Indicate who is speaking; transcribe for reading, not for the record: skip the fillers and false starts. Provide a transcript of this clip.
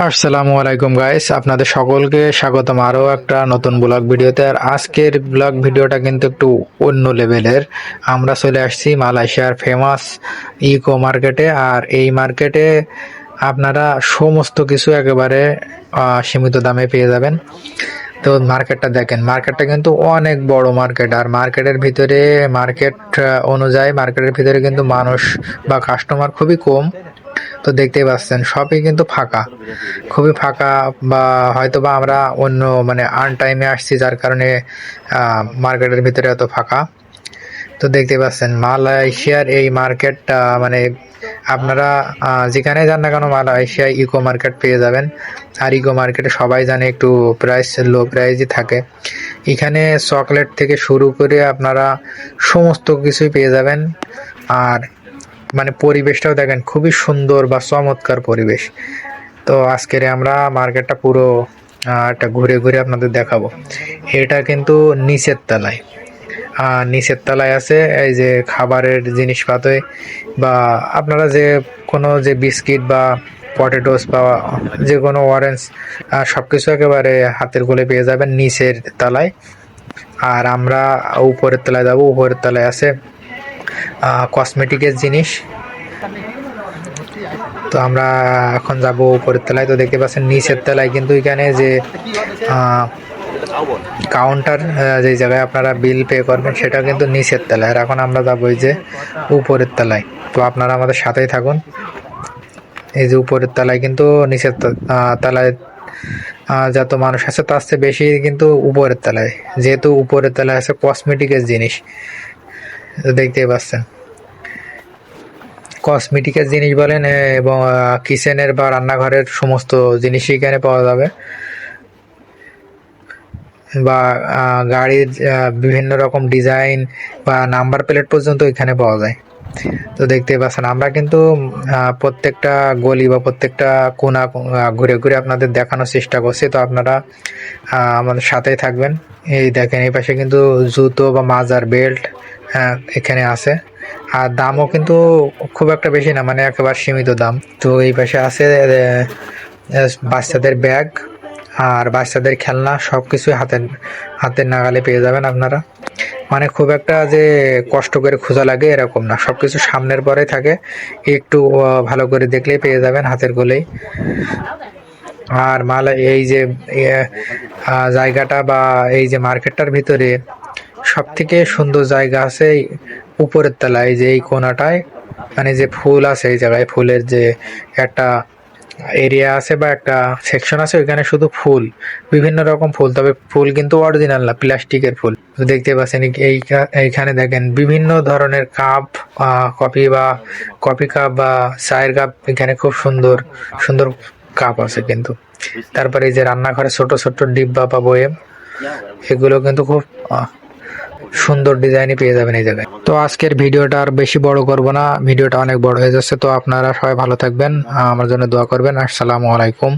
Speaker 1: আসসালামু আলাইকুম গাইস, আপনাদের সকলকে স্বাগতম আরও একটা নতুন ব্লগ ভিডিওতে। আর আজকের ব্লগ ভিডিওটা কিন্তু একটু অন্য লেভেলের। আমরা চলে আসছি মালয়েশিয়ার ফেমাস ইকো মার্কেটে। আর এই মার্কেটে আপনারা সমস্ত কিছু একেবারে সীমিত দামে পেয়ে যাবেন। তো মার্কেটটা দেখেন, মার্কেটটা কিন্তু অনেক বড় মার্কেট। আর মার্কেটের ভিতরে অনুযায়ী মার্কেটের ভিতরে কিন্তু মানুষ বা কাস্টমার খুবই কম। তো দেখতেই পাচ্ছেন সবই কিন্তু ফাঁকা, খুবই ফাঁকা। বা হয়তো বা আমরা অন্য আন টাইমে আসছি, যার কারণে মার্কেটের ভিতরে এত ফাঁকা। তো দেখতে পাচ্ছেন মালয়েশিয়ার এই মার্কেটটা আপনারা যেখানে যান না কেন মালয়েশিয়া ইকো মার্কেট পেয়ে যাবেন। আর ইকো মার্কেটে সবাই জানে একটু প্রাইস লো প্রাইসই থাকে। এখানে চকলেট থেকে শুরু করে আপনারা সমস্ত কিছুই পেয়ে যাবেন। আর পরিবেশটাও দেখেন, খুবই সুন্দর বা চমৎকার পরিবেশ। তো আজকের আমরা মার্কেটটা পুরো একটা ঘুরে ঘুরে আপনাদের দেখাবো। এটা কিন্তু নিচের তলায় আছে এই যে খাবারের জিনিসপাতি, বা আপনারা যে কোনো যে বিস্কিট বা পটেটোস বা যে কোনো অরেঞ্জ সবকিছু একেবারে হাতের গোলে পেয়ে যাবেন নিচের তলায়। আর আমরা উপরের তলায় যাবো। উপরের তলায় আছে কসমেটিকের জিনিস। তো আমরা এখন যাব উপরের তলায়। তো দেখতে পাচ্ছেন নিচের তলায় কিন্তু এখানে যে কাউন্টার, যে জায়গায় আপনারা বিল পে করবেন, সেটা কিন্তু নিচের তলায়। আর এখন আমরা যাবো এই যে উপরের তলায়। তো আপনারা আমাদের সাথেই থাকুন। এই যে উপরের তলায় কিন্তু নিচের তলায় যত মানুষ আছে তার চেয়ে বেশি কিন্তু উপরের তলায়, যেহেতু উপরের তলায় আছে কসমেটিকের জিনিস। দেখতেই পাচ্ছেন কসমেটিকের জিনিস বলেন এবং কিচেনের বা রান্নাঘরের সমস্ত জিনিসই এখানে পাওয়া যাবে। বা গাড়ির বিভিন্ন রকম ডিজাইন বা নাম্বার প্লেট পর্যন্ত এখানে পাওয়া যায়। তো দেখতে পাচ্ছেন আমরা কিন্তু প্রত্যেকটা গলি বা প্রত্যেকটা কোণা ঘুরে ঘুরে আপনাদের দেখানোর চেষ্টা করছি। তো আপনারা আমাদের সাথেই থাকবেন। এই দেখেন, এই পাশে কিন্তু জুতো বা মাজার বেল্ট এখানে আছে। আর দামও কিন্তু খুব একটা বেশি না, একেবারে সীমিত দাম। তো এই পাশে আছে বাচ্চাদের ব্যাগ আর বাচ্চাদের খেলনা, সবকিছুই হাতের নাগালে পেয়ে যাবেন আপনারা। খুব একটা যে কষ্ট করে খোঁজা লাগে এরকম না, সবকিছু সামনের পরে থাকে। একটু ভালো করে দেখলেই পেয়ে যাবেন হাতের গোলেই। আর এই যে জায়গাটা বা এই যে মার্কেটটার ভিতরে সব থেকে সুন্দর জায়গা আছে উপরের তলায়, যে এই কোনাটায় যে ফুল আছে, এই জায়গায় ফুলের যে একটা এরিয়া আছে বা একটা সেকশন আছে, ওইখানে শুধু ফুল, বিভিন্ন রকম ফুল। তবে ফুল কিন্তু অরিজিনাল না, প্লাস্টিকের ফুল। দেখতে পাচ্ছেন এইখানে দেখেন বিভিন্ন ধরনের কাপ, কফি কাপ বা চায়ের কাপ। এখানে খুব সুন্দর সুন্দর কাপ আছে কিন্তু। তারপরে এই যে রান্নাঘরে ছোট ছোট ডিব্বা বা বয়েম, এগুলো কিন্তু খুব সুন্দর ডিজাইনে পেয়ে যাবেন এই জায়গায়। তো আজকের ভিডিওটা আর বেশি বড় করব না, ভিডিওটা অনেক বড় হয়ে যাচ্ছে। তো আপনারা সবাই ভালো থাকবেন, আমার জন্য দোয়া করবেন। আসসালামু আলাইকুম।